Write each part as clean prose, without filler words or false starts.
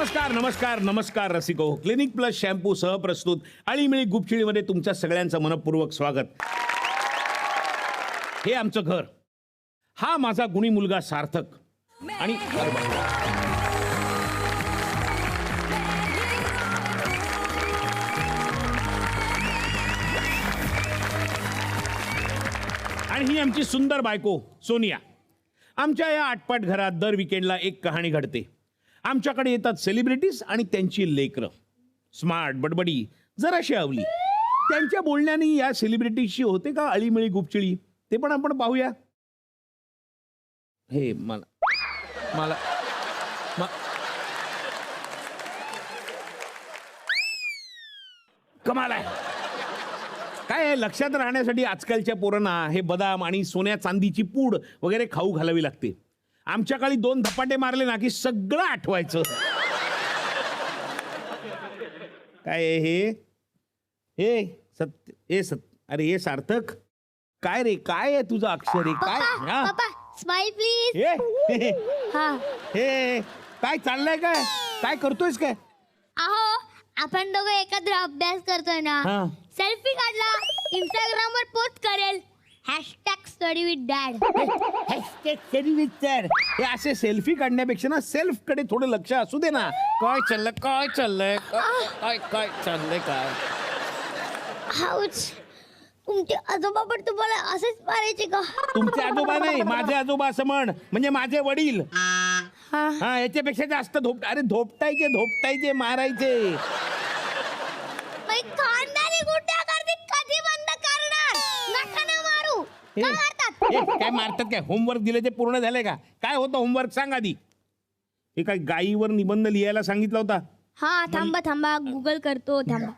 नमस्कार नमस्कार नमस्कार रसिको. क्लिनिक प्लस शॅम्पू सह प्रस्तुत अळीमिळी गुपचिळीमध्ये तुमच्या सगळ्यांचं मनपूर्वक स्वागत. हे आमचं घर, हा माझा गुणी मुलगा सार्थक आणि ही आमची सुंदर बायको सोनिया. आमच्या या आटपाट घरात दर विकेंडला एक कहाणी घडते. आमच्याकडे येतात सेलिब्रिटीज आणि त्यांची लेकरं, स्मार्ट बडबडी जराशी अवली. त्यांच्या बोलण्याने या सेलिब्रिटीजशी होते का अळीमिळी गुपचिळी ते पण आपण पाहूया. हे मला कमाल आहे. काय आहे, लक्षात राहण्यासाठी आजकालच्या पोरांना हे बदाम आणि सोन्या चांदीची पूड वगैरे खाऊ घालावी लागते. आमच्या काळी 2 धपाटे मारले ना की सगळं आठवायचं. काय हे हे सत्य अरे हे सार्थक, काय रे, काय आहे तुझं अक्षर आहे काय? पापा स्माइल प्लीज. हे काय चाललंय, काय करतोयस काय? अहो आपण दोघं एकत्र अभ्यास करतोय ना. सेल्फी काढला इंस्टाग्राम वर पोस्ट करेल. #StudyWithDad. हे असे सेल्फी काढण्यापेक्षा ना सेल्फ कडे थोडं लक्ष असू दे ना. काय चाललंय काय? हाऊच, तुमचे आजोबा पण तुम्हाला असेच मारायचे का? तुमचे आजोबा नाही, माझे आजोबा असं म्हणजे माझे वडील. हा, याच्यापेक्षा जास्त धोपटायचे मारायचे. खानदानी गुंडागर्दी कधी बंद करणार? नका ना मारू. का मारतात? काय मारतात काय? होमवर्क दिले ते पूर्ण झाले का? काय होतं होमवर्क सांग आधी. हे काय गायीवर निबंध लिहायला सांगितला होता? हा थांबा गुगल करतो. थांबा.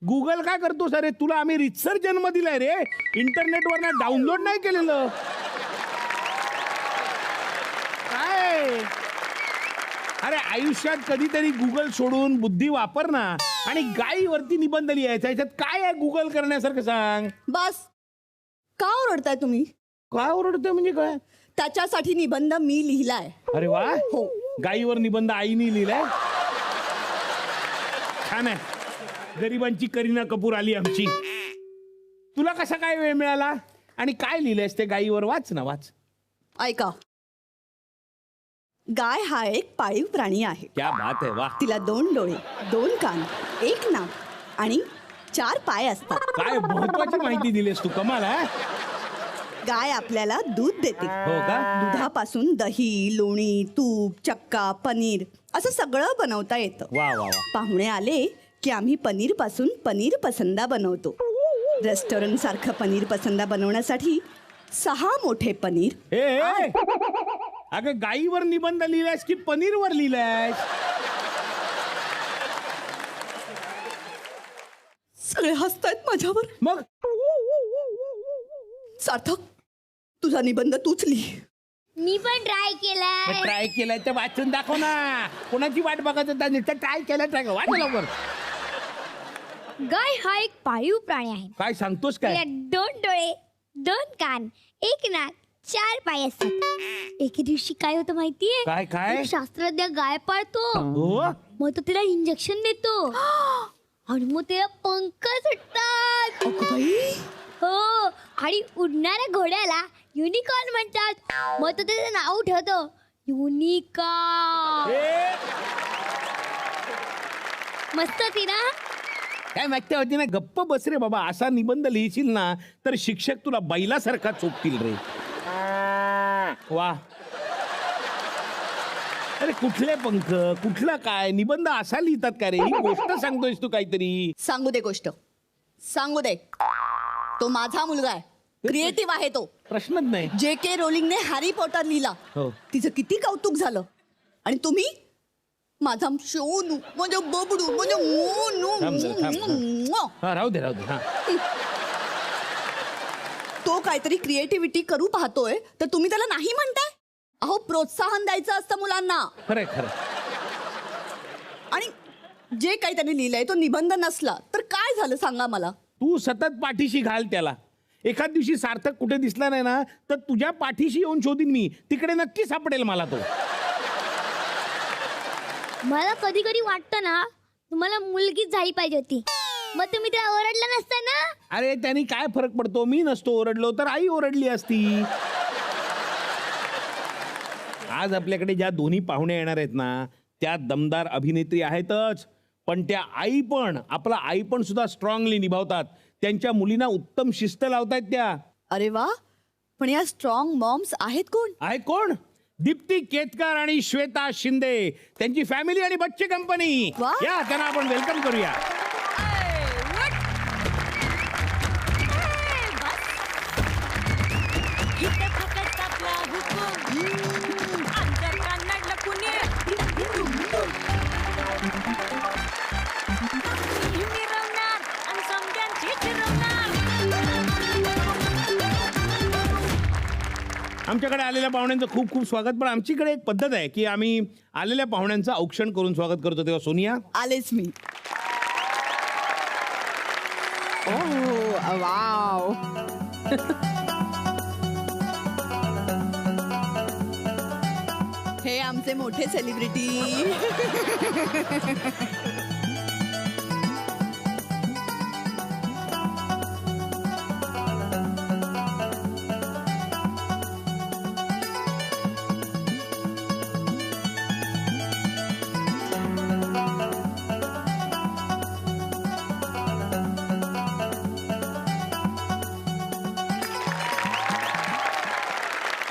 गुगल काय करतोस? अरे तुला आम्ही रितसर जन्म दिलाय रे, इंटरनेटवर ना डाउनलोड नाही केलेलं. काय अरे आयुष्यात कधीतरी गुगल सोडून बुद्धी वापर ना. आणि गायीवरती निबंध लिहायचा, याच्यात काय आहे गुगल करण्यासारखं सांग. बस, का ओरडताय तुम्ही? काय ओरडतोय म्हणजे काय? त्याच्यासाठी निबंध मी लिहिलाय. अरे वा, हो. गायीवर निबंध आईनी लिहिलाय. छान आहे. गरिबांची करीना कपूर आली आमची. तुला कसा काय वेळ मिळाला आणि काय लिहिलंयस ते गायीवर? वाच ना, वाच. ऐका, गाय हा एक पाळीव प्राणी आहे. क्या बात आहे, वा. तिला 2 डोळे, 2 कान, 1 नाक आणि 4 पाय असतात. काय महत्वाची माहिती दिलीस तू, कमाल आहे. गाय आपल्याला दूध देते. हो का? दुधापासून दही, लोणी, तूप, चक्का, पनीर असं सगळं बनवता येतं. वा वा वा. पाहुणे आले की आम्ही पनीर पासून पनीर पसंदा बनवतो. रेस्टॉरंट सारखं पनीर पसंदा बनवण्यासाठी 6 मोठे पनीर. अगं गायीवर निबंध लिहिलायस की पनीरवर लिहिलायस? सगळे हसतायत माझ्यावर. मग सार्थक, तुझा निबंध तूच लिही. मी पण ट्राय केलाय तर वाचून दाखव ना. कोणाची वाट बघत होता? ट्राय केलाय, वाच लवकर. गाय हा एक पाळीव प्राणी आहे. काय सांगतोस काय? तिला 2 डोळे, 2 कान, 1 नाक, 4 पाय असतात. एके दिवशी काय होतं माहितीये? काय? एक शास्त्रज्ञ गाय पाळतो. हो? मग तो तिला इंजेक्शन देतो आणि मग तिला पंख सुटतात. हो, आणि उडणाऱ्या घोड्याला युनिकॉर्न म्हणतात. मग तो त्याचं नाव ठेवतो युनिकॉर्न. मस्त होती ना? काय मागते होती ना. गप्प बस रे बाबा. असा निबंध लिहिशील ना तर शिक्षक तुला बैलासारखा चोपतील रे. वा. अरे कुठले पंख, कुठला काय निबंध असा लिहितात का रे? ही गोष्ट सांगतोयस तू काहीतरी. सांगू दे गोष्ट, सांगू दे. तो माझा मुलगा आहे, क्रिएटिव्ह आहे तो. प्रश्नच नाही. JK रोलिंगने हॅरी पॉटर लिहिला. हो. तिचं किती कौतुक झालं. आणि तुम्ही माझा शोनू, म्हणजे बबडू, म्हणजे राहू दे. हा. तो काहीतरी क्रिएटिव्हिटी करू पाहतोय तर तुम्ही त्याला नाही म्हणताय. अहो, प्रोत्साहन द्यायचं असतं मुलांना. खरं. आणि जे काही त्याने लिहिलंय तो निबंध नसला तर काय झालं सांगा मला. तू सतत पाठीशी घाल त्याला. एखाद दिवशी सार्थक कुठे दिसला नाही ना तर तुझ्या पाठीशी येऊन शोधीन मी. तिकडे नक्की सापडेल मला तो. मला कधी कधी वाटतं ना तुम्हाला मुलगीच झाली पाहिजे होती, मग तुम्ही त्याला ओरडला नसता ना. अरे त्यांनी काय फरक पडतो, मी नसतो ओरडलो तर आई ओरडली असती. आज आपल्याकडे ज्या दोन्ही पाहुणे येणार आहेत ना त्या दमदार अभिनेत्री आहेतच, पण त्या आई पण सुद्धा स्ट्रॉंगली निभावतात. त्यांच्या मुलींना उत्तम शिस्त लावतायत त्या. अरे वा, पण या स्ट्रॉंग मॉम्स आहेत कोण? आहेत कोण? दीप्ती केतकर आणि श्वेता शिंदे, त्यांची फॅमिली आणि बच्चे कंपनी. वा. या त्यांना आपण वेलकम करूया. आमच्याकडे आलेल्या पाहुण्यांचं खूप खूप स्वागत. पण आमच्याकडे एक पद्धत आहे की आम्ही आलेल्या पाहुण्यांचं औक्षण करून स्वागत करतो. तेव्हा सोनिया, आलेच मी. वाव. हे आमचे मोठे सेलिब्रिटी.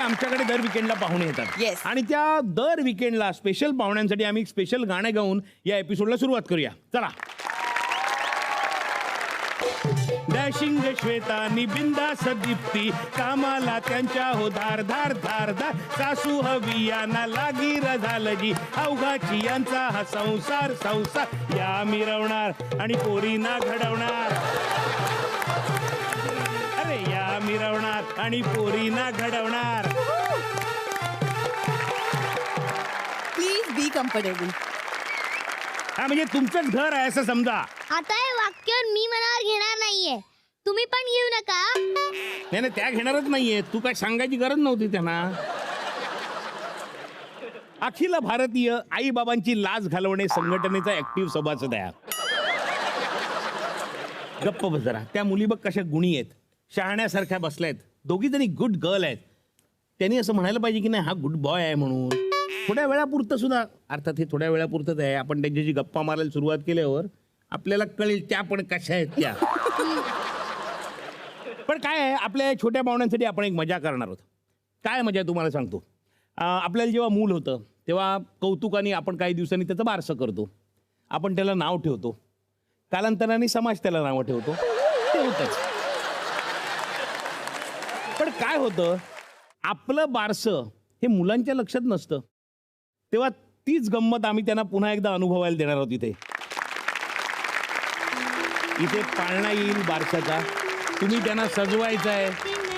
आमच्याकडे दर विकेंडला पाहुणे येतात. Yes. आणि त्या दर विकेंडला स्पेशल पाहुण्यांसाठी आम्ही एक स्पेशल गाणं गाऊन या एपिसोडला सुरुवात करूया. चला. डॅशिंग श्वेता निबिंदास दीप्ती, कामाला त्यांच्या हो धार धार धार धार. सासू हवी यांना लागीर झालं जी, अवघाची यांचा हा संसार संसार. या मिरवणार आणि पोरींना घडवणार. अरे या मिरवणार आणि पोरींना घडवणार. Please be comfortable. हा म्हणजे तुमचंच घर आहे असं समजा. आता हे वाक्य मी मनावर घेणार नाहीये, तुम्ही पण घेऊ नका. नाही नाही, त्या घेणारच नाहीये. तू काय सांगायची गरज नव्हती त्यांना. अखिल भारतीय आई बाबांची लाज घालवणे संघटनेचा ऍक्टिव्ह सभासद आहे. गप्प बस जरा. त्या मुली बघ कशा गुणी आहेत, शहाण्यासारख्या बसल्यात. दोघी जणी गुड गर्ल आहेत. त्यांनी असं म्हणायला पाहिजे की नाही हा गुड बॉय आहे म्हणून. थोड्या वेळापुरतं सुद्धा, अर्थात हे थोड्या वेळापुरतंच आहे. आपण त्यांच्याशी गप्पा मारायला सुरुवात केल्यावर आपल्याला कळेल त्या पण कशा आहेत त्या. पण काय आहे, आपल्या छोट्या पाहुण्यांसाठी आपण एक मजा करणार आहोत. काय मजा तुम्हाला सांगतो. आपल्याला जेव्हा मूल होतं तेव्हा कौतुकाने आपण काही दिवसांनी त्याचं बारसं करतो. आपण त्याला नाव ठेवतो. कालांतराने समाज त्याला नावं ठेवतो. ते होतंच. पण काय होतं, आपलं बारसं हे मुलांच्या लक्षात नसतं. तेव्हा तीच गंमत आम्ही त्यांना पुन्हा एकदा अनुभवायला देणार आहोत. इथे पाळणा येईल बारशाचा. तुम्ही त्यांना सजवायचं आहे,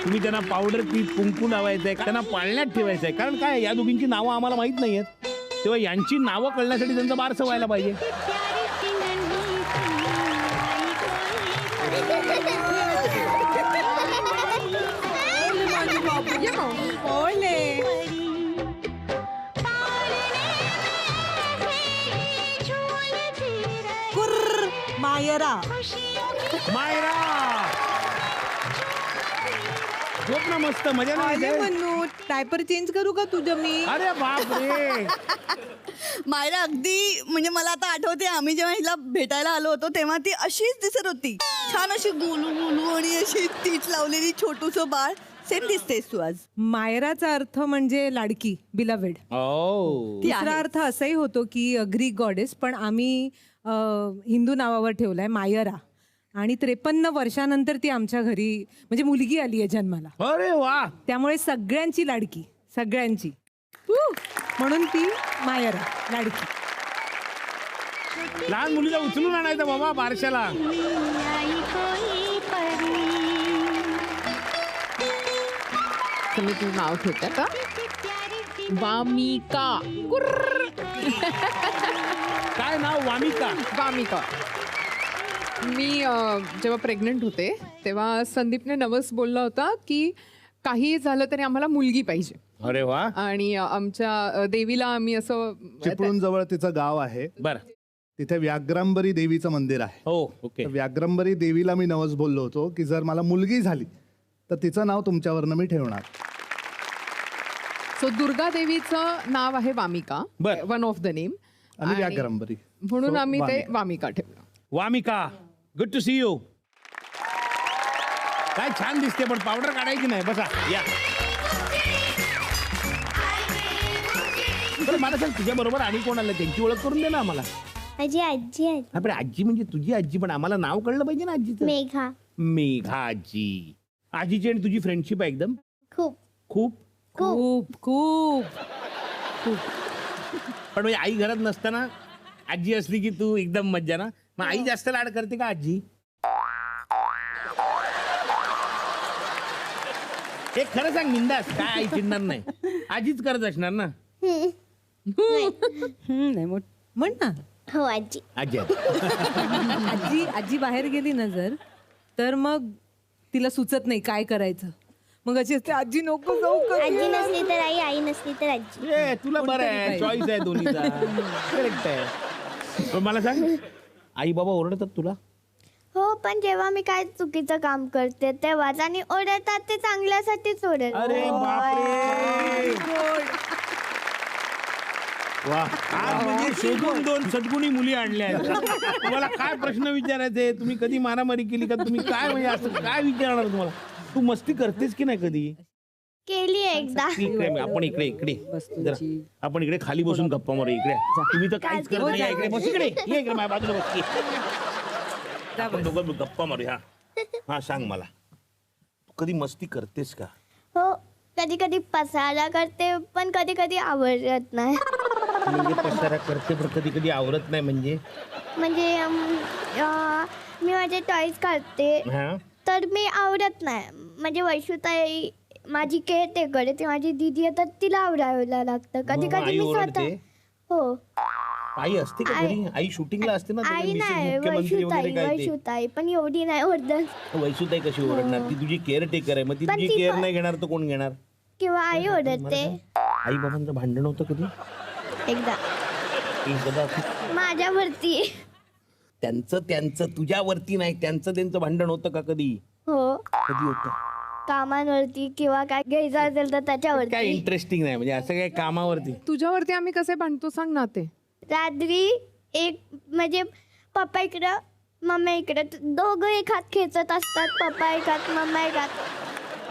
तुम्ही त्यांना पावडर पीठ कुंकू लावायचं आहे, त्यांना पाळण्यात ठेवायचं आहे. कारण काय, या दोघींची नावं आम्हाला माहीत नाही आहेत. तेव्हा यांची नावं कळण्यासाठी त्यांचं बारसं व्हायला पाहिजे. मायरा. मायरा झोप ना मस्त, मजा नाही. म्हणू डायपर चेंज करू का तुझं मी? अरे बाप रे. मायरा अगदी म्हणजे मला आता आठवते, आम्ही जेव्हा हिला भेटायला आलो होतो तेव्हा ती अशीच दिसत होती. छान अशी गोलू गोलू आणि अशी तीच लावलेली छोटूसं बाळ. सेम दिसतेस तू आज. मायराचा अर्थ म्हणजे लाडकी, बिलवेड. दुसरा अर्थ असाही होतो की ग्रीक गॉडेस, पण आम्ही हिंदू नावावर ठेवलाय मायरा. आणि 53 वर्षानंतर ती आमच्या घरी म्हणजे मुलगी आली आहे जन्माला. अरे वा. त्यामुळे सगळ्यांची लाडकी, सगळ्यांची. म्हणून ती मायरा, लाडकी. लहान मुलीला उचलून आणायचं बाबा बारशाला. तुम्ही तुझं नाव ठेवता का? वामिका. काय नाव? वामिका. वामिका. मी जेव्हा प्रेग्नंट होते तेव्हा संदीपने नवस बोलला होता की काही झालं तरी आम्हाला मुलगी पाहिजे. अरे वा. आणि आमच्या देवीला आम्ही असं चिपळूण जवळ तिचं गाव आहे. बर. तिथे व्याघ्रांबरी देवीचं मंदिर आहे. हो ओके. तर व्याघ्रांबरी देवीला मी नवस बोललो होतो की जर मला मुलगी झाली तर तिचं नाव तुमच्यावरनं मी ठेवणार. सो दुर्गा देवीचं नाव आहे वामिका, बर. वन ऑफ द नेम, आणि व्याघ्रांबरी म्हणून So, आम्ही ते वामिका. वामिका ठेवलं. Vamika, good to see you. काय छान दिसते, पण पावडर काढायची नाही. बसा या. बरं मला सांग, तुझ्या बरोबर आणि कोण आलं त्यांची ओळख करून दे ना आम्हाला. माझी आजी आहे हा, पण आजी म्हणजे तुझी आजी, पण आम्हाला नाव कळलं पाहिजे ना आजीचं. मेघा. मेघा आजी. आजीची आणि तुझी फ्रेंडशिप आहे एकदम खूप खूप. खूप खूप पण म्हणजे आई घरात नसताना आजी असली की तू एकदम मज्जा ना. मग आई जास्त लाड करते का आजी? हे खरं सांग बिंदास, काय आई चिडणार नाही. आजीच करत असणार ना. नाही म्हण ना. हो आजी. आजी आजी आजी बाहेर गेली ना जर, तर मग तिला सुचत नाही काय करायचं. मग अशी असते, आजी नको जाऊ का?" आजी नसली तर आई, आई नसली तर आजी. ए, तुला बरं आहे, कोणतरी चॉईस आहे दोन्हीचा. करेक्ट आहे. पण मला सांग, आई बाबा ओरडतात तुला? हो, पण जेव्हा मी काय चुकीचं काम करते तेव्हाच, आणि ओरडतात ते चांगल्यासाठीच ओरडतात. अरे बापरे. वा, आज म्हणजे शोधून 2 सद्गुणी मुली आणल्या आहेत. तुम्हाला काय प्रश्न विचारायचे? तुम्ही कधी मारामारी केली का? तुम्ही काय म्हणजे असं काय विचारणार तुम्हाला? तू मस्ती करतेस की नाही कधी? केली आहे एकदा. इकडे आपण इकडे जरा, आपण इकडे खाली बसून गप्पा मारू. इकडे तुम्ही तर काहीच करत नाही. इकडे बस, इकडे ये, इकडे माझ्या बाजूला बस की. आपण दोघं गप्पा मारू. हा सांग मला, तू कधी मस्ती करतेस का? हो, कधी कधी पसारा करते, पण कधी कधी आवडत नाही. म्हणजे पसारा करते पण कधी कधी आवरत नाही म्हणजे? म्हणजे मी माझे टॉईज काढते हा. तर मी आवडत नाही. म्हणजे वैशुताई माझी केअरटेकर आहे, ती माझी दीदी आहे, तर तिला आवडायला लागतं. कधी मग कधी आई मी स्वतः. ओरडते? हो. आई असते का घरी? आई शूटिंगला असते ना. आई नाही, मुख्यमंत्री वगैरे वैशुताई काय ते. वैशुताई, पण एवढी नाही ओरडत. वैशुताई कशी ओरडणार? ती तुझी केअर टेकर आहे. मग ती पण तुझी ती केअर पण- नाही घेणार तर कोण घेणार? किंवा आई ओरडते आई बाबांचं भांडण होतं कधी? एकदा एकदा. माझ्यावरती. त्यांचं तुझ्यावरती नाही, त्यांचं भांडण होतं का कधी? हो, कधी होतं? कामांवरती किंवा काय घ्यायचं असेल तर काय त्याच्यावरती. इंटरेस्टिंग नाही म्हणजे असं काय कामावरती? तुझ्यावरती आम्ही कसे भांडतो सांग ना ते. रात्री एक म्हणजे पप्पा इकडं मम्मा इकडं, दोघं एक हात खेचत असतात. पप्पा एक हात, मम्मा एक हात.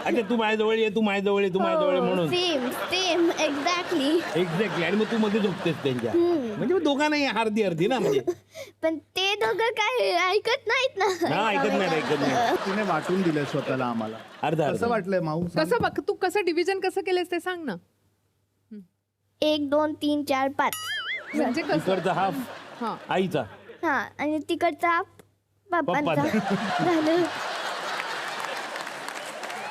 अच्छा, तू माझ्याजवळ ये, तू माझ्याजवळ ये, तू माझ्याजवळ ये म्हणून. Same same exactly. एक्झॅक्टली. आणि मग तू मध्ये झोपतेस त्यांच्या. म्हणजे मग दोघांनाही अर्धी ना म्हणजे. पण ते दोघं काय ऐकत नाहीत ना. हा, ऐकत नाही. तिने वाटून दिलंय स्वतःला आम्हाला. अर्धा कसं वाटलंय माऊ? सांग. कसं बघ तू, कसं डिव्हिजन कसं केलंस ते सांग ना. 1 2 3 4 5. म्हणजे कसं? इकडचा हाफ हा. आईचा, हा, आणि तिकडचा पप्पांचा. पप्पांचा. झालं.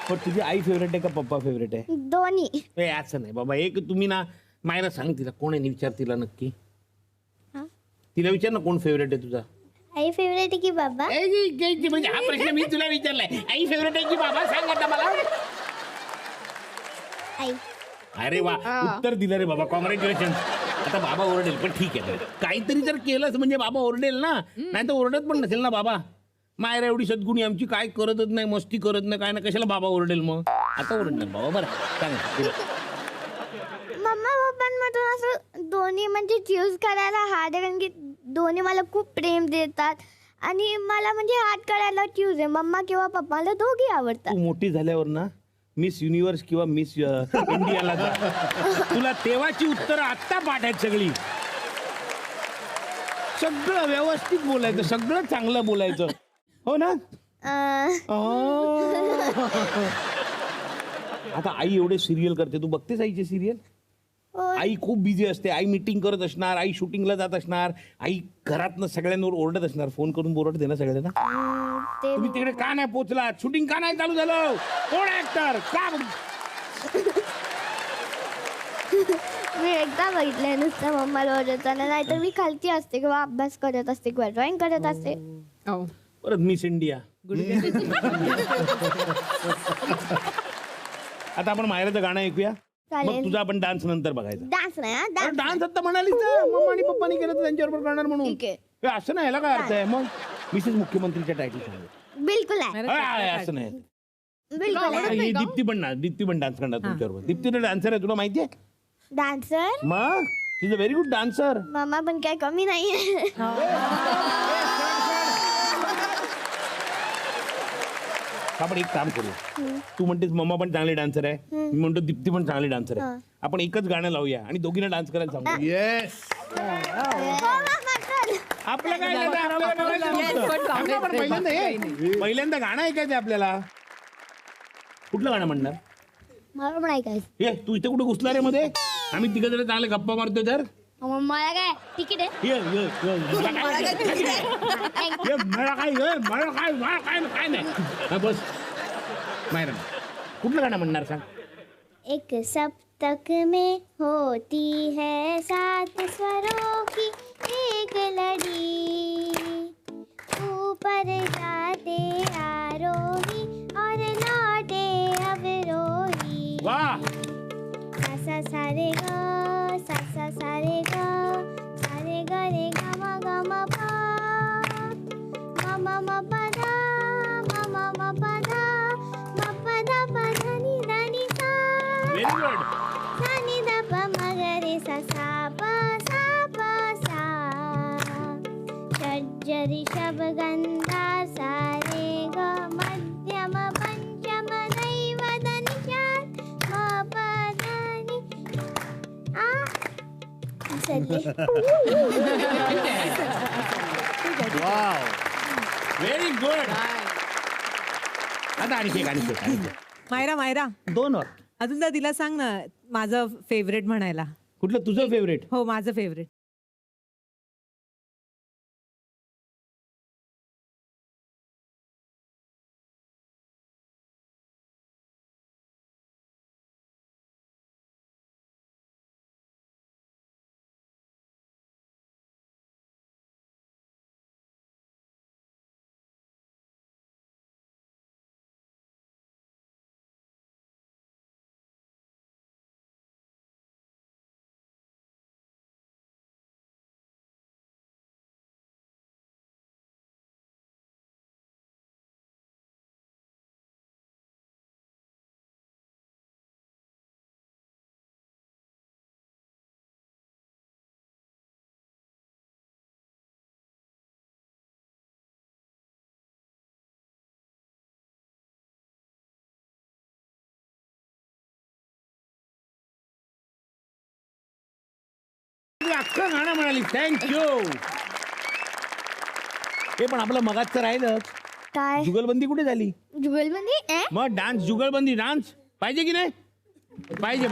पण तुझी आई फेवरेट आहे का पप्पा फेवरेट आहे? दोन्ही. ए, असं नाही बाबा. एक तुम्ही ना, मायरा सांग तिला कोण आहे, विचार तिला नक्की. हा? तिला विचार ना कोण फेवरेट आहे तुझा. आई फेवरेट आहे की बाबा? म्हणजे हा प्रश्न मी तुला विचारलाय. आई फेवरेट आहे की बाबा, सांग आता मला. आई. अरे वा, उत्तर दिलं रे बाबा, कॉंग्रॅच्युलेशन. आता बाबा ओरडेल, पण ठीक आहे. काहीतरी जर केलंच म्हणजे बाबा ओरडेल ना, नाही तर ओरडत पण नसेल ना बाबा. मायरा एवढी सद्गुणी आमची, काय करतच नाही, मस्ती करत नाही, काय ना, कशाला बाबा ओरडेल मग? आता ओरडणार बाबा. बरं सांग. मम्मा पप्पांमधून असं दोन्ही म्हणजे चूज करायला हार्ड आहे, कारण की दोन्ही मला खूप प्रेम देतात. आणि मला म्हणजे हार्ड करायला चूज आहे, मम्मा किंवा पप्पा. मला दोघी आवडतात. तू मोठी झाल्यावर ना मिस युनिव्हर्स किंवा मिस इंडियाला जा. तुला तेव्हाची उत्तरं आत्ता पाठ आहेत सगळी. सगळं व्यवस्थित बोलायचं, सगळं चांगलं बोलायचं. हो ना? आता आई एवढे सिरियल करते, तू बघतेस आईचे सिरियल? हो. आई खूप बिझी असते. आई मीटिंग करत असणार, आई शूटिंगला जात असणार, आई घरातनं सगळ्यांवर ओरडत असणार. फोन करून बोरडते ना सगळ्यांना. ते तुम्ही तिकडे का नाही पोहोचला? शूटिंग का नाही चालू झालं? कोण ऍक्टर का? मी एकदा बघितलंय नुसतं मम्माला ओरडताना. नाहीतर मी खालती असते किंवा अभ्यास करत असते किंवा ड्रॉइंग करत असते. परत मिस इंडिया. आता आपण मायराचं गाणं ऐकूया. चालेल. मग तुझा आपण डान्स नंतर बघायचा. डान्स नाही हा डान्स डान्स आता म्हणालीस ना, मम्मा आणि पप्पानी केलं तर त्यांच्याबरोबर करणार म्हणून. ठीक आहे. हे असं नाही, याला काय अर्थ आहे मग? मिसेस मुख्यमंत्रीच्या टायटल सांग. बिलकुल आहे असं नाही. बिलकुल आहे ही दीप्ती पण डान्स करणार तुमच्याबरोबर. दीप्ती डान्सर आहे, तुला माहितीये? डान्सर मग she is a very good dancer. मामा पण काय कमी नाहीये. आपण एक काम करू. तू म्हणतेस मम्मा पण चांगली डान्सर आहे, मी म्हणतो दीप्ती पण चांगली डान्सर आहे. आपण एकच गाणं लावूया आणि दोघींना डान्स करायला सांगू. येस. आपलं काय नाही, आपल्याला बघायचं नुसतं. आपलं पण पहिल्यांदा गाणं ऐकायचंय आपल्याला. कुठलं गाणं म्हणणार? मला पण ऐकायचं. ये तू इथे कुठे घुसला रे मध्ये? आम्ही तिघ जण चांगले गप्पा मारतोय तर. मला काय तिकीट आहे ये ये ये मला काय नाही. हा, बस मायरा, कुठलं गाणं म्हणणार सांग? एक सप्तक में होती है सात स्वरों की एक लड़ी, ऊपर जाते आरोही और लौटे अवरोही. वाह. सा सा रे ग सा रे ग रे ग म पा म म प धा म प धा प धा नि सा व्हेरी गुड. सा नि ध प म ग रे सा प सा षड्ज ऋषभ गंधा सा रे ग मध्यम पंचम नैवद निषाद म प ध नि आ वाव. Very good. आता आणखी एक. मायरा दोन वर. अजून तिला सांग ना माझं फेवरेट म्हणायला. कुठलं तुझं फेवरेट? हो माझं फेवरेट. अख्खं गाणं म्हणाली. थँक्यू. हे पण आपलं मगाचं राहिलंच. काय जुगलबंदी कुठे झाली? जुगलबंदी मग डान्स, जुगलबंदी डान्स पाहिजे की नाही? पाहिजे.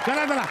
चला चला.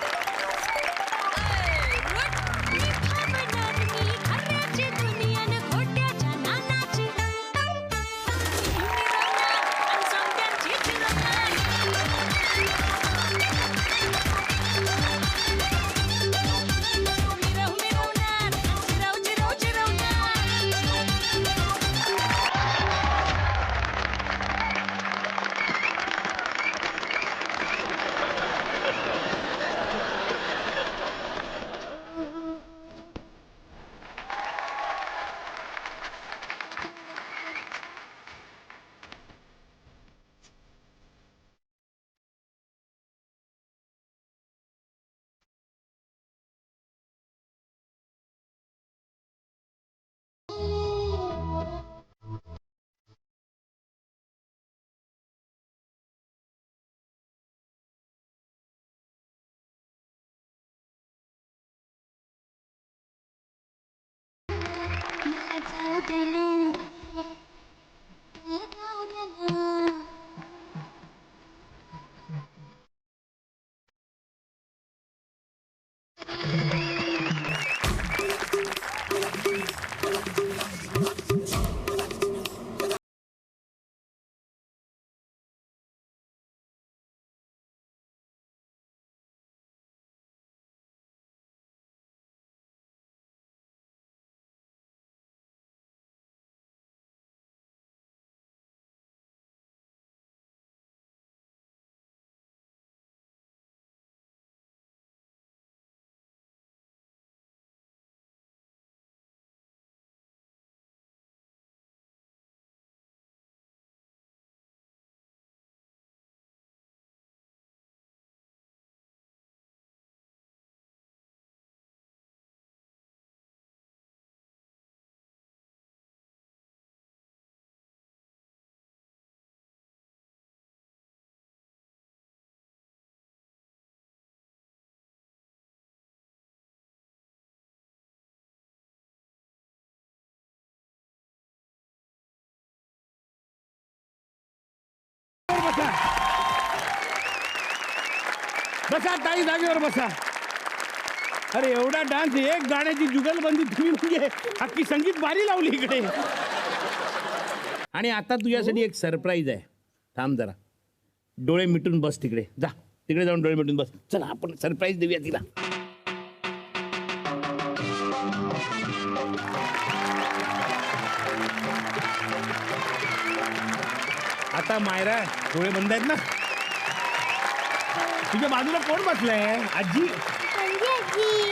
बसा ताई, जागेवर बसा. अरे एवढा डान्स, एक गाण्याची जुगलबंदी तुम्ही म्हणजे अख्खी संगीत बारी लावली इकडे. आणि आता तुझ्यासाठी एक सरप्राईज आहे. थांब जरा, डोळे मिटून बस तिकडे. जा तिकडे जाऊन डोळे मिटून बस. चला आपण सरप्राईज देऊया तिला. आता मायरा, डोळे बंद आहेत ना? तुझ्या बाजूला कोण बसलंय? आजी. म्हणजे आजी.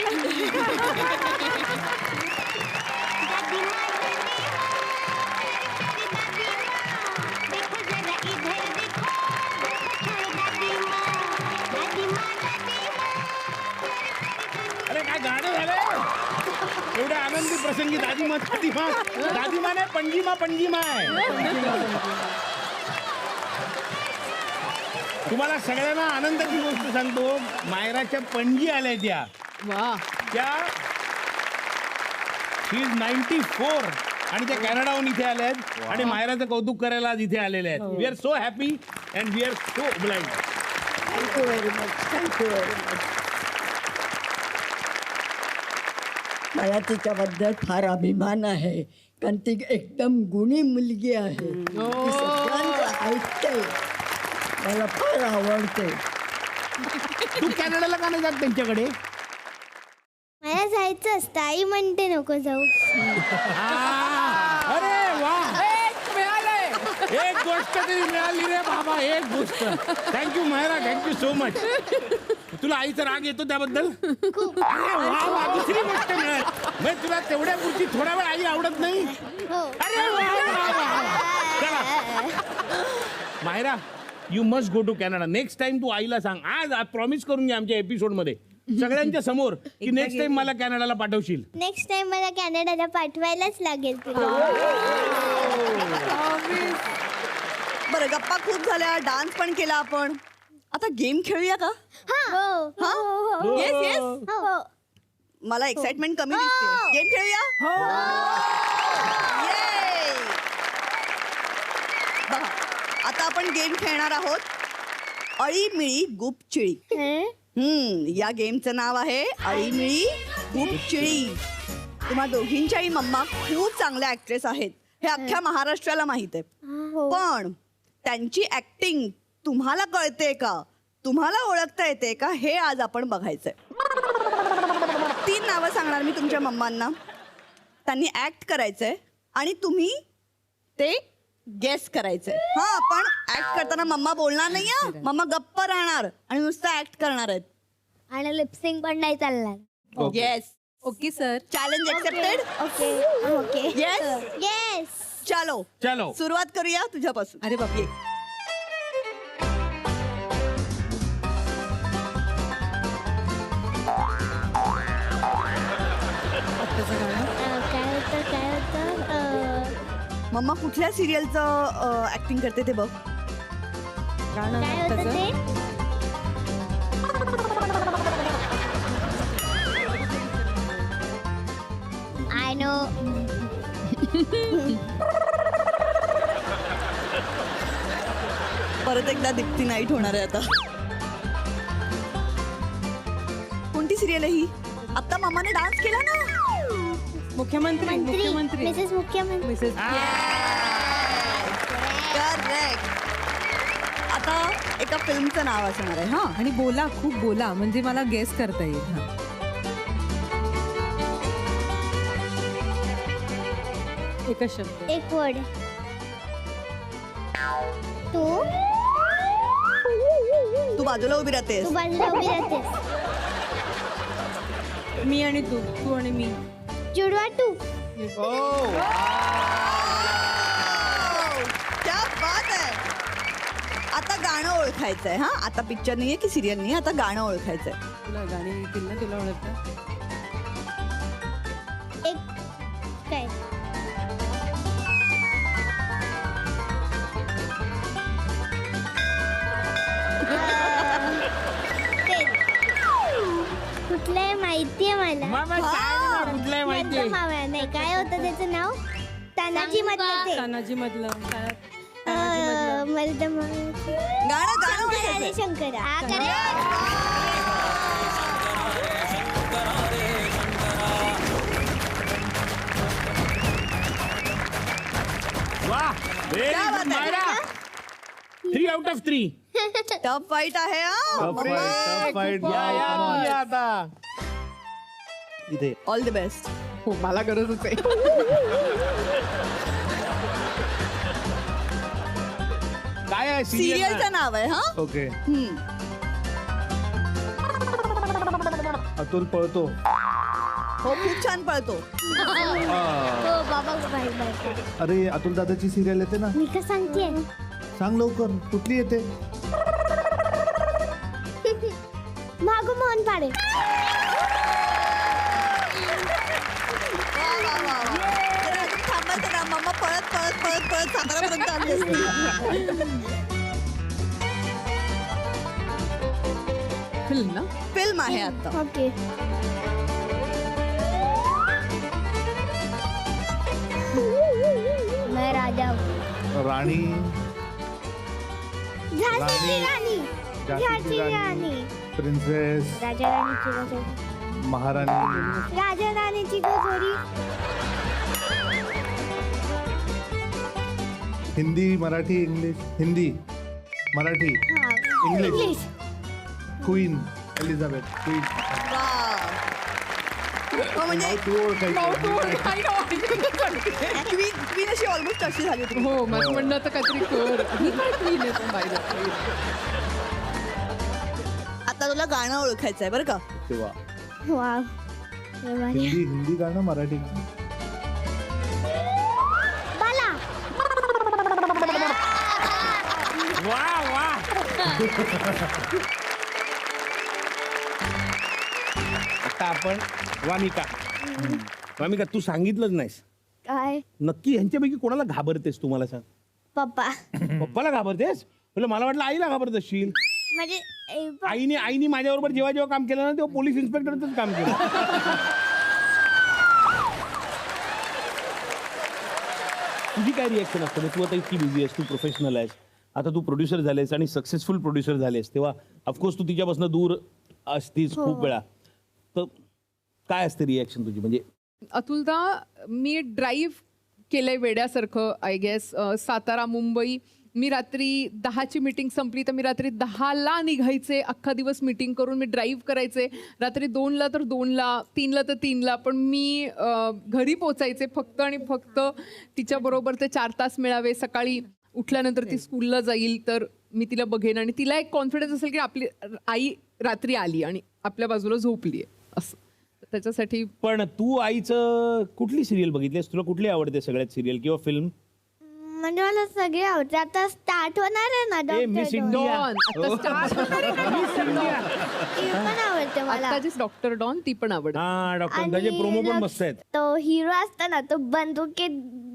अरे काय गाणं झालंय? एवढ्या आनंदी प्रसंगी दादीमा दादीमा दादीमा नाही, पणजीमा पणजीमा आहे. तुम्हाला सगळ्यांना आनंदाची गोष्ट सांगतो, मायराच्या पणजी आल्या त्या. वा. त्या शी इज 94 आणि त्या कॅनडाहून इथे आल्या आहेत आणि मायराचं कौतुक करायला आज इथे आलेले आहेत. We are so happy and we are so oblige. Thank you very much, thank you very much. मला तिच्याबद्दल फार अभिमान आहे, कारण ती एकदम गुणी मुलगी आहे. ती सगळ्यांचं ऐकते, मला फार आवडते. तू कॅनडाला का नाही जात त्यांच्याकडे? मला जायचं असतं, आई म्हणते नको जाऊ. अरे वा, एक गोष्ट तरी मिळाली रे बाबा, एक गोष्ट. Thank you Myra, thank you so much. तुला आईचा राग येतो त्याबद्दल? अरे वा वा, दुसरी गोष्ट मिळाली. मग तुला तेवढ्या पुरती थोडा वेळ आई आवडत नाही? अरे वा वा वा. चला Myra, you must go to Canada. Next time तू आईला सांग, आज प्रॉमिस करून घ्या आमच्या एपिसोड मध्ये सगळ्यांच्या समोर, की नेक्स्ट टाइम मला कॅनडाला पाठवशील. नेक्स्ट टाइम मला कॅनडाला पाठवायलाच लागेल तुला. बरं, गप्पा खूप झाल्या, डान्स पण केला आपण. आता गेम खेळूया का? हो. Yes yes. हो. मला एक्साइटमेंट कमी दिसते. गेम खेळूया. Yay! बघा, आता आपण गेम खेळणार आहोत, अळीमिळी गुपचिळी. या गेमचं नाव आहे अळीमिळी गुपचिळी. तुम्हा दोघींच्याही मम्मा खूप चांगल्या ऍक्ट्रेस आहेत, हे अख्ख्या महाराष्ट्राला माहित आहे. पण त्यांची ऍक्टिंग तुम्हाला कळते का, तुम्हाला ओळखता येते का, हे आज आपण बघायचंय. 3 नावं सांगणार मी तुमच्या मम्मांना. त्यांनी ऍक्ट करायचंय आणि तुम्ही ते गेस करायचंय. हा, पण ऍक्ट करताना मम्मा बोलणार नाही. मम्मा गप्प राहणार आणि नुसतं ऍक्ट करणार आहेत. आणि लिपसिंग पण नाही चालणार. Yes. Okay sir. Challenge accepted. Okay okay. Yes. Yes. चलो चलो सुरुवात करूया तुझ्यापासून. अरे बापरे. काय होतं मम्मा कुठल्या सिरियलचं ऍक्टिंग करते ते बघ. गाणं काय होतं त्याचं? ते? I know. परत एकदा दीप्ती नाईट होणार आहे आता. कोणती सिरियल आहे ही? आता मम्माने डान्स केला ना. मुख्यमंत्री. मुख्यमंत्री. मिसेस मुख्यमंत्री. मिसेस. करेक्ट. आता एका फिल्मचं नाव असणार आहे. हा, आणि बोला, खूप बोला, म्हणजे मला गेस करता येईल. हा. एकच शब्द. एक वर्ड. तू बाजूला उभी राहतेस. तू बाजूला उभी राहतेस. मी आणि तू, तू आणि मी. जुडवा टू. क्या बात आहे. आता गाणं ओळखायचंय. हा, आता पिक्चर नाहीये की सिरियल नाहीये, आता गाणं ओळखायचंय. तुला गाणी येतील ना, तुला ओळखतं? एक काय कुठलंय माहितीये मला. मामा सांग ना, कुठलंय माहिती? मधलं मावळा नाही, काय होतं त्याचं नाव? तानाजी मधलं ते. तानाजी मधलं. मधलं मावळा. आहे शंकरा हा, correct. वा व्हेरी क्या गुड बात आहे. Myra 3 out of 3. Tough fight आहे या आता इथे ऑल द बेस्ट. हो मला गरजच आहे. काय आहे सिरियलचं नाव आहे हा. ओके अतुल पळतो. हो खूप छान पळतो. हो बाबा बाई बाई अरे अतुल दादाची सिरियल येते ना, मी का सांगते सांग लवकर कुठली येते. मागू मोहन पाडे वा, वा, वा, वा. जरा अजून थांबायचं का मम्मा पळत पळत पळत पळत सातारापर्यंत आली असती. फिल्म ना. फिल्म आहे आता. ओके मैं राजा हूँ. राणी झाशीची राणी झाशीची राणी. प्रिन्सेस राजा राणीची गजोरी महाराणी राजा राणीची गजोरी हिंदी मराठी इंग्लिश हिंदी मराठी हा इंग्लिश क्वीन एलिझाबेथ क्वीन. वा. हो, म्हणजे तू ओळखायची. क्वीन अशी ऑलमोस्ट अशी झाली होती. हो माझं म्हणणं आता काहीतरी कर. ही काय queen आहे पण बाहेर. आता तुला गाणं ओळखायचं आहे बरं का. तेव्हा वाव हिंदी हिंदी गाणं मराठी गाणं. बाला वा वा आता आपण वामिका तू सांगितलंच नाहीस काय नक्की ह्यांच्यापैकी कोणाला घाबरतेस तू मला सांग. पप्पा पप्पाला घाबरतेस म्हणजे मला वाटलं आईला घाबरत असशील. म्हणजे आईने माझ्याबरोबर जेव्हा जेव्हा काम केलं ना तेव्हा पोलीस इन्स्पेक्टरच काम केलं. तुझी काय रिॲक्शन असतं म्हणजे तू आता इतकी बिझी आहेस, तू प्रोफेशनल आहेस, आता तू प्रोड्युसर झालेस आणि सक्सेसफुल प्रोड्युसर झालेस, तेव्हा ऑफकोर्स तू तिच्यापासून दूर असतीस खूप वेळा. तर काय असते रिॲक्शन तुझी म्हणजे. अतुलदा मी ड्राईव्ह केलंय वेड्यासारखं आय गेस. सातारा मुंबई मी रात्री 10ची मीटिंग संपली तर मी रात्री 10ला निघायचे. अख्खा दिवस मीटिंग करून मी ड्राईव्ह करायचे. रात्री 2ला तर 2ला, 3ला तर 3ला, पण मी घरी पोचायचे फक्त आणि फक्त तिच्याबरोबर ते 4 तास मिळावे. सकाळी उठल्यानंतर ती स्कूलला जाईल तर मी तिला बघेन आणि तिला एक कॉन्फिडन्स असेल की आपली आई रात्री आली आणि आपल्या बाजूला झोपली आहे असं. त्याच्यासाठी पण तू आईचं कुठली सिरियल बघितलीस, तुला कुठली आवडते सगळ्यात सिरियल किंवा फिल्म. म्हणजे मला सगळे आवडते. आता स्टार्ट होणार आहे ना ए, मिस डॉक्टर इंडिया. आता start होणार आहे ना Dr. Don. ती पण आवडते मला. आत्ताचीच डॉक्टर डॉन ती पण आवडते. हा डॉक्टर त्याचे प्रोमो पण मस्त आहेत. तो हिरो असतो ना तो बंदुकीत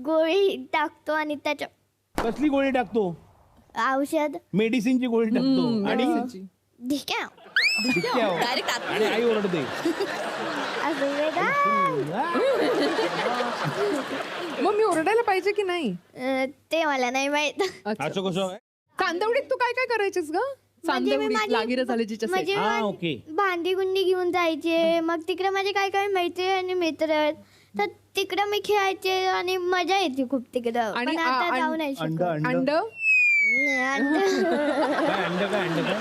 गोळी टाकतो आणि त्याच्या कसली गोळी टाकतो. औषध मेडिसिनची गोळी टाकतो आणि ढिक्या टिक्क्यावर. डायरेक्ट आत. आणि आई ओरडते. असं वेगळं. मग मी ओरडायला पाहिजे की नाही. ते मला नाही माहित. असं कसं. चांदवडीत तू काय काय करायचीस ग. म्हणजे मी चांदवडीत लागिरं झाले जिच्या म्हणजे हा, मी ओके. भांडी गुंडी घेऊन जायचे. मग तिकडे माझे काय काय मैत्री आणि मित्र आहेत. तर तिकडे मी खेळायचे आणि मजा येते खूप तिकडं. आणि पण आता जाऊ नाही अंड शकत. अंड अंड काय अंड काय अंड काय.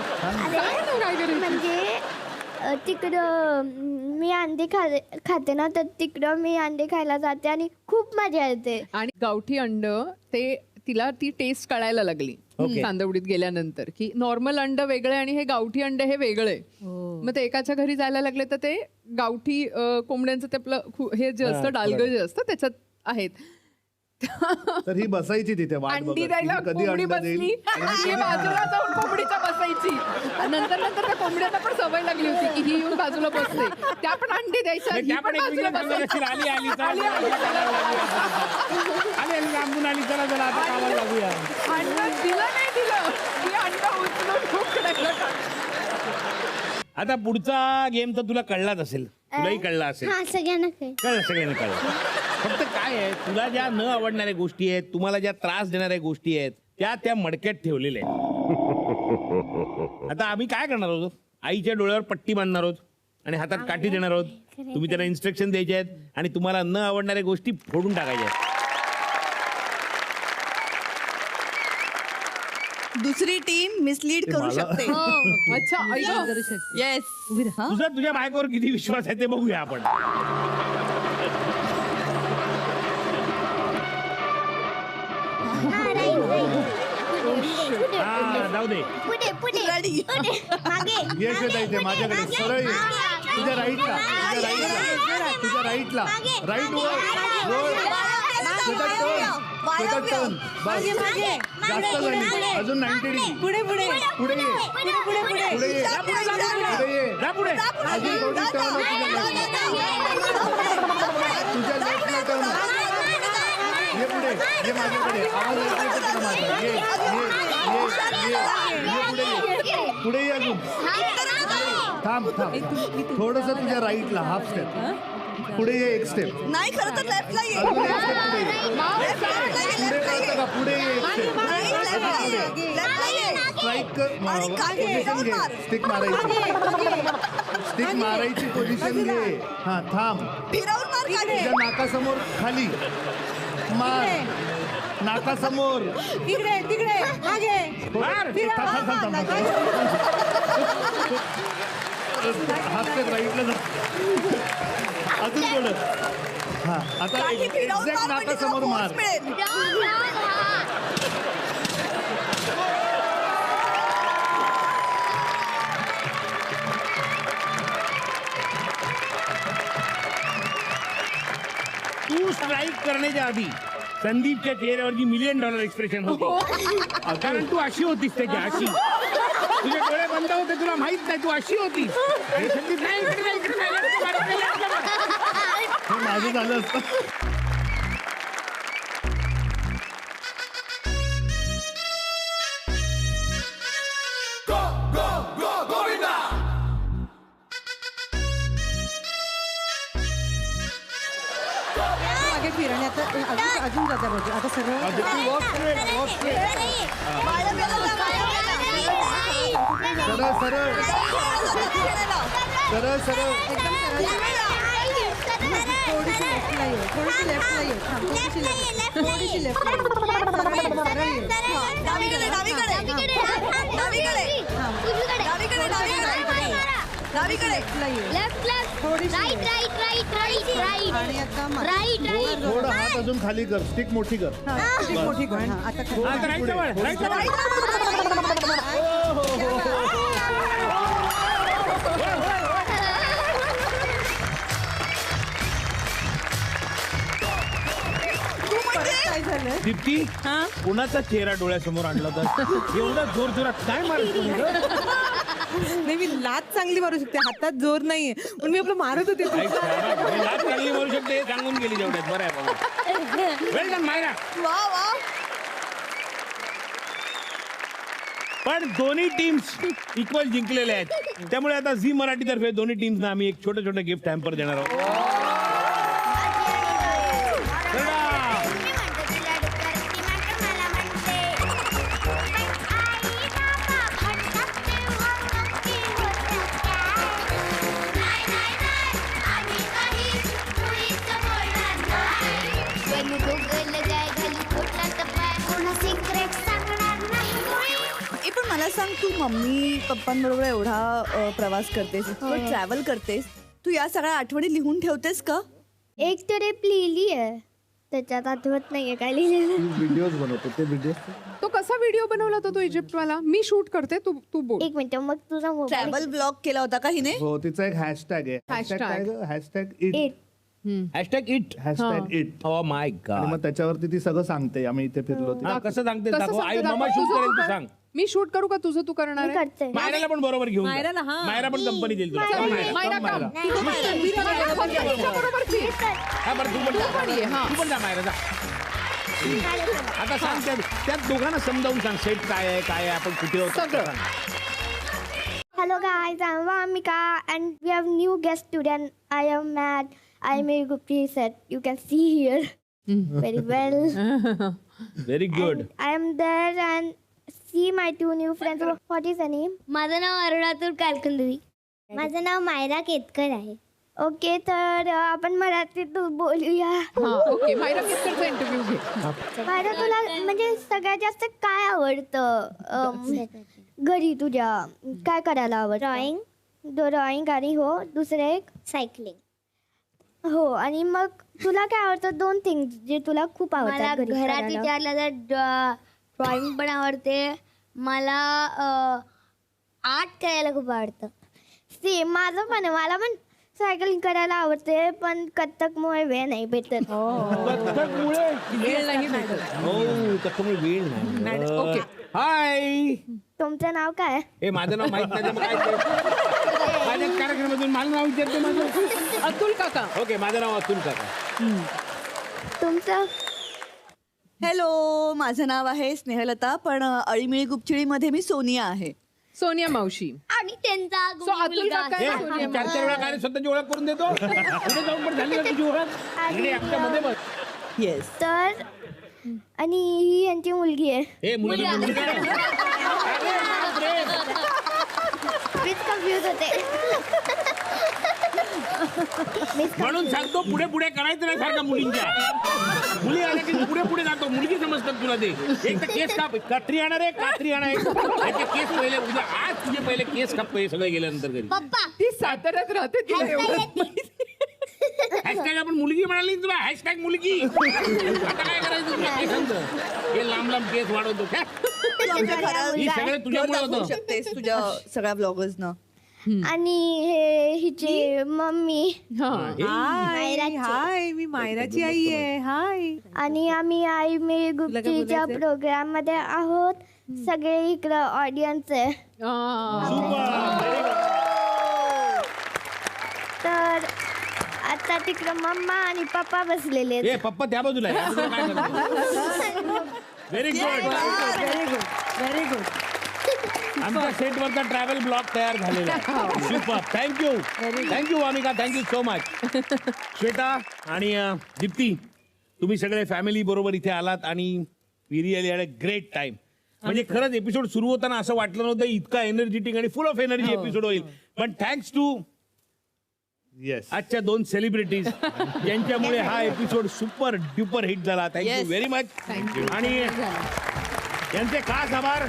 काय ना काय करायचं. म्हणजे तिकडं मी अंडे खाते ना तर तिकडं मी अंडे खायला जाते आणि खूप मजा येते. आणि गावठी अंड ते तिला ती टेस्ट कळायला लागली चांदवडीत गेल्यानंतर की नॉर्मल अंड वेगळे आणि हे गावठी अंड हे वेगळे. मग ते एकाच्या घरी जायला लागले तर ते गावठी कोंबड्यांचं ते आपलं हे जे असतं डालगं जे असतं त्याच्यात आहेत. तर ही बसायची तिथे वाट अंडी बघत द्यायला की कधी कोंबडी अंड बसली देईल. आणि ती बाजूला जाऊन कोंबडीच्या बसायची. नंतर नंतर त्या कोंबड्यांना पण सवय लागली होती की ही येऊन बाजूला बसते. त्या पण अंडी द्यायच्या ही त्या पण पण बाजूला एकमेकांना बसायची. सांगत असतील, आली आली आली, आली, आली आली लांबून आली चला चला आता कामाला लागूया. अंड दिलं नाही दिलं की अंड उचलून खूप टाकलं. आता पुढचा गेम तर तुला कळलाच असेल, तुलाही कळला असेल. हा सगळ्यांना काय कळलं सगळ्यांना कळलं. फक्त काय आहे तुला ज्या न आवडणाऱ्या गोष्टी आहेत, तुम्हाला ज्या त्रास देणाऱ्या गोष्टी आहेत त्या मडक्यात ठेवलेल्या आहेत. आता आम्ही काय करणार आहोत? आईच्या डोळ्यावर पट्टी बांधणार आहोत आणि हातात काठी देणार आहोत. तुम्ही त्यांना इन्स्ट्रक्शन द्यायचे आहेत आणि तुम्हाला न आवडणाऱ्या गोष्टी फोडून टाकायच्या आहेत. दुसरी टीम मिसलीड करू शकते अच्छा ऐका येस तुझा तुझ्या बायकोवर किती विश्वास आहे ते बघूया आपण. हा, जाऊ दे. पुढे पुढे Ready. पुढे मागे यश येत इथे माझ्याकडे सरळ ये. तुझ्या राईटला तुझ्या राईटला राईट वर टर्न बस जास्त झाली अजून 90 डिग्री पुढे पुढे पुढे ये पुढे पुढे पुढे ये पुढे ये जा पुढे. अजून थोडी टर्न तुझ्या लेफ्टला टर्न ये पुढे ये माझ्याकडे आवाज ऐकू येतो तुला माझा ये पुढे ये अजून थांब थोडस तुझ्या राईटला हाफ स्टेप पुढे ये एक स्टेप नाही खरं तर लेफ्टला ये अजून एक स्टेप पुढे ये पुढे कळतं का पुढे ये एक स्टेप नाही लेफ्टला ये स्ट्राईक पोझिशन घे स्टिक मारायची पोझिशन घे हा थांब फिरवून मार खाली. तुझ्या नाकासमोर खाली मार नाकासमोर तिकडे तिकडे मागे मार. हाफ स्टेप राईटला जा. अजून थोडं हा आता काही फिरवून एक्झॅक्ट मार म्हणजे तुला नाकासमोर मार force मिळेल. तू स्ट्राईक करण्याच्या आधी संदीपच्या चेहऱ्यावरची $1,000,000 एक्सप्रेशन होती. कारण तू अशी होतीस त्याची अशी. तुझे डोळे बंद होते तुला माहित नाही तू अशी होती. आणि संदीप नाही इकडे नाही, इकडे नाही, इकडे नाही, इकडे नाही. हे माझं झालं असतं मागे फिर आणि आता अजून जाता पाहिजे आता सरळ वॉक स्ट्रेट बाळं गेलं ना, बाळं गेलं. सरळ सरळ सरळ थोडीशी लेफ्टला ये थोडीशी लेफ्टला ये थांब, थोडीशी लेफ्टला ये सरळ ये डावीकडे डावीकडे डावीकडे डावीकडे डावीकडे लेफ्टला ये लेफ्ट लेफ्ट थोडीशी right right right right right आणि आता मागे. राईट राईट थोडं हात अजून खाली कर स्टिक मोठी कर हा, ती मोठी कर हा, आता कर. आता right जवळ, right जवळ. परत काय झालं दीप्ती हा कोणाचा चेहरा डोळ्यासमोर आणला तर एवढा जोर जोरात काय मारतो नाही मी लात चांगली मारू शकते हातात जोर नाहीये पण मी आपलं मारत होते लाच चांगली मारू शकते हे सांगून गेली तेवढ्यात. बरं आहे बाबा. वेल डन मायरा. वा वा पण दोन्ही टीम्स इक्वल जिंकलेले आहेत त्यामुळे आता झी मराठी तर्फे दोन्ही टीम्सना आम्ही एक छोटं छोटं गिफ्ट हॅम्पर देणार आहोत. चला. पण मला सांग तू मम्मी पप्पांबरोबर एवढा प्रवास करतेस ट्रॅव्हल करतेस तू या सगळ्या आठवणी लिहून ठेवतेस का एक तर एक लिहिली आहे त्याच्यात आठवत नाहीये काय लिहिलेलं व्हिडिओज बनवतो ते व्हिडिओ तो कसा व्हिडिओ बनवला होता तो इजिप्तवाला मी शूट करते तू तू बोल एक मिनिट मग तुझा मोबाईल ट्रॅव्हल ब्लॉग केला होता का हिने हो तिचा एक हॅशटॅग आहे Hashtag. Hashtag it hashtag it. Hashtag it oh my आणि गॉड. मग त्याच्यावरती ती सगळं सांगते आम्ही इथे फिरलो ते. हा, कसं सांगते कसं दाखव. आई सांगते मामा दाखव. शूट तुझं करेल तू तू कर. सांग. मी शूट करू का तुझं तू करणार मी आहे करते मायराला पण बरोबर घेऊन जा. मायराला, हा. मायरा पण कंपनी देईल तुला. चल, चल, मायरा. मायरा चल, काम. मायरा. बरोबर फिर. हा, बरं, तू पण ये, हा. तू पण जा मायरा जा. आता सांग त्यात दोघांना समजावून सांग सेट काय आहे आपण कुठे होतो ते सगळं. सांग. Hello guys, I'm Vamika and we have new guest today and I am Matt. I am a good preset. You can see here very well. Very good. I am there and see my 2 new friends. What is your name? माझं नाव अरुणातूर कालकुंदरी. माझं नाव मायरा केतकर आहे. Okay, तर आपण मराठीत बोलूया. Okay, Myra केतकरचा interview घे. मायरा, तुला म्हणजे सगळ्यात जास्त काय आवडतं घरी तुझ्या? काय करायला आवडतं? ड्रॉइंग आणि हो, दुसरं एक सायकलिंग. हो, आणि मग तुला काय आवडतं? 2 थिंग जे तुला खूप आवडतात घरात विचारलं तर ड्रॉइंग पण आवडते, मला आर्ट करायला खूप आवडतं. सेम माझं पण आहे, मला पण सायकलिंग करायला आवडते, पण कथ्थकमुळे वेळ नाही भेटत. कथ्थकमुळे वेळ नाही भेटत. हो, कथ्थकमुळे वेळ नाही. ओके. हाय, तुमचं नाव काय? हे माझं नाव माहित नाही, मग काय ते? माझ्या कार्यक्रमातून मला नाव विचारते माझं. अतुल काका. ओके, माझं नाव अतुल काका. तुमचं? हॅलो, माझं नाव आहे स्नेहलता, पण अळीमिळी गुपचिळीमध्ये मी सोनिया आहे. सोनिया मावशी. आणि त्यांचा सो अतुल काका हे, आणि सोनिया मावशी. 4 वेळा काय स्वतःची ओळख करून देतो. पुढे जाऊन पण झाली का तुझी ओळख? इकडे आमच्यामध्ये बघ. येस. तर आणि ही यांची मुलगी आहे. हे मुलगी मुलगी काय? अरे बापरे. मीच कन्फ्युज होते. म्हणून सांगतो पुढे पुढे करायचं नाही सारखं मुलींच्या. मुली आल्या की पुढे पुढे जातो, मुलगी समजतात तुला ते. एक तर केस काप, कात्री आणणार आहे, कात्री आणा आहे. केस पहिले उद्या, आज तुझे पहिले केस काप सगळे गेल्यानंतर घरी. पप्पा, ती साताऱ्यात राहते, तिला एवढं हॅशटॅग आपण मुलगी म्हणाली तुला, हॅशटॅग मुलगी. आता काय करायचं तुला केसांचं? हे लांब लांब केस वाढवतो. तू आमच्या घरात ही सगळे तुझ्यामुळे दाखवू होतं. शकतेस तुझ्या सगळ्या ब्लॉगर्सना. आणि हे हिची मम्मी. हाय हाय, मी मायराची आई आहे. हाय. आणि आम्ही आई मी गुप्तीच्या बोलायचंय? प्रोग्राम मध्ये आहोत. सगळे इकडं ऑडियन्स आहे. तर आता तिकडं मम्मा आणि पप्पा बसलेले आहेत. हे पप्पा त्या बाजूला very good. Very good, very good. आमच्या सेटवरचा ट्रॅव्हल ब्लॉग तयार झालेला आहे. Super. Thank you Vamika, thank you so much. Shweta आणि दीप्ती, तुम्ही सगळे फॅमिली बरोबर इथे आलात आणि we really had a great time. म्हणजे खरंच एपिसोड सुरू होताना असं वाटलं नव्हतं इतका एनर्जेटिक आणि फुल ऑफ एनर्जी एपिसोड होईल. पण थँक्स टू आजच्या 2 सेलिब्रिटीज ज्यांच्यामुळे हा एपिसोड सुपर ड्युपर हिट झाला. Thank you very much. आणि यांचे खास आभार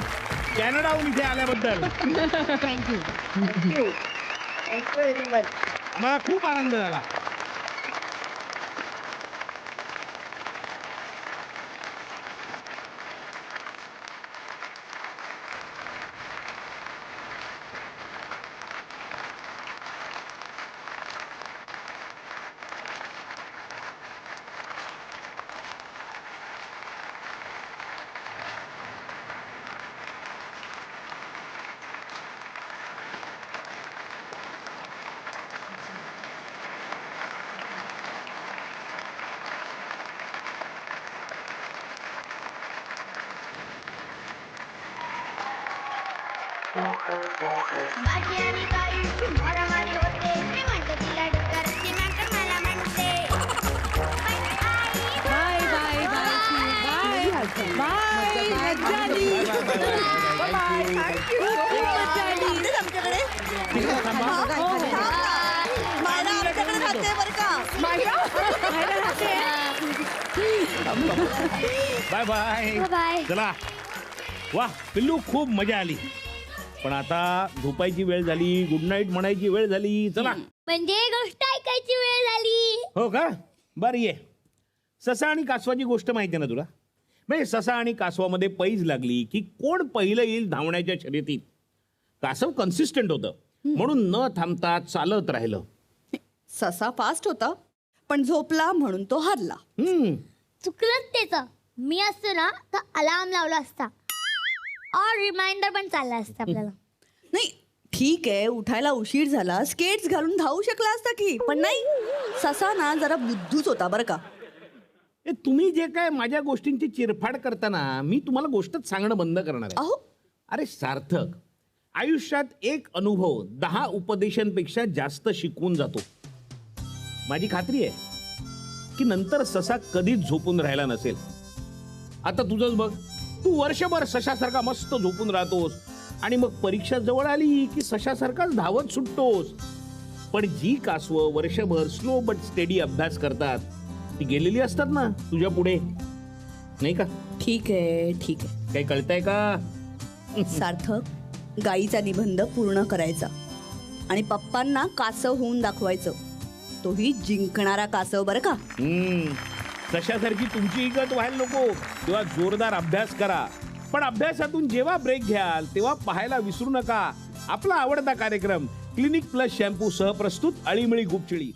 कॅनडाहून इथे आल्याबद्दल. मला खूप आनंद झाला. बाकी आणि काही मारामारी होते. मी म्हणते तिला डोक्यात, ती म्हणते मला म्हणते. Bye bye bye bye. मज्जा आली. खूप मज्जा आली. इकडेच आमच्याकडे मायरा आमच्याकडे राहते बरं का. Bye bye. बाय. चला. वा पिल्लू, खूप मजा आली. पण आता झोपायची वेळ झाली, गुड नाईट म्हणायची वेळ झाली. चला. म्हणजे गोष्ट ऐकायची वेळ झाली. हो का? बरं ये. ससा आणि कासवाची गोष्ट माहिती आहे ना तुला? म्हणजे ससा आणि कासवामध्ये पैज लागली की कोण पहिलं येईल धावण्याच्या शर्यतीत. कासव कन्सिस्टंट होतं, म्हणून न थांबता चालत राहिलं. ससा फास्ट होता, पण झोपला म्हणून तो हारला. चुकलंच त्याचं. मी असतो ना तर अलार्म लावला असता और रिमाइंडर पण चालला असता आपल्याला. नाही ठीक आहे, उठायला उशीर झाला, स्केट्स घालून धावू शकला असता की. पण नाही, ससा ना जरा बुद्धूच होता बरं का. तुम्ही जे काय माझ्या गोष्टींची चिरफाड करताना मी तुम्हाला गोष्टच सांगणं बंद करणार आहे. अहो अरे सार्थक, आयुष्यात एक अनुभव 10 उपदेशांपेक्षा जास्त शिकवून जातो. माझी खात्री आहे की नंतर ससा कधीच झोपून राहिला नसेल. आता तुझंच बघ, तू वर्षभर सशासारखा मस्त झोपून राहतोस आणि मग परीक्षा जवळ आली की सशासारखाच धावत सुटतोस. पण जी कासवं वर्षभर स्लो बट स्टेडी अभ्यास करतात ती गेलेली असतात ना तुझ्या पुढे, नाही का? ठीक आहे ठीक आहे. काही कळतंय का? सार्थक, गाईचा निबंध पूर्ण करायचा आणि पप्पांना कासव होऊन दाखवायचं. तोही जिंकणारा कासव बरं का. सशासारखी तुमची इगत व्हायला नको तेव्हा जोरदार अभ्यास करा. पण अभ्यासातून जेव्हा ब्रेक घ्याल तेव्हा पाहायला विसरू नका आपला आवडता कार्यक्रम क्लिनिक प्लस शॅम्पू सह प्रस्तुत अळीमळी गुपचिळी.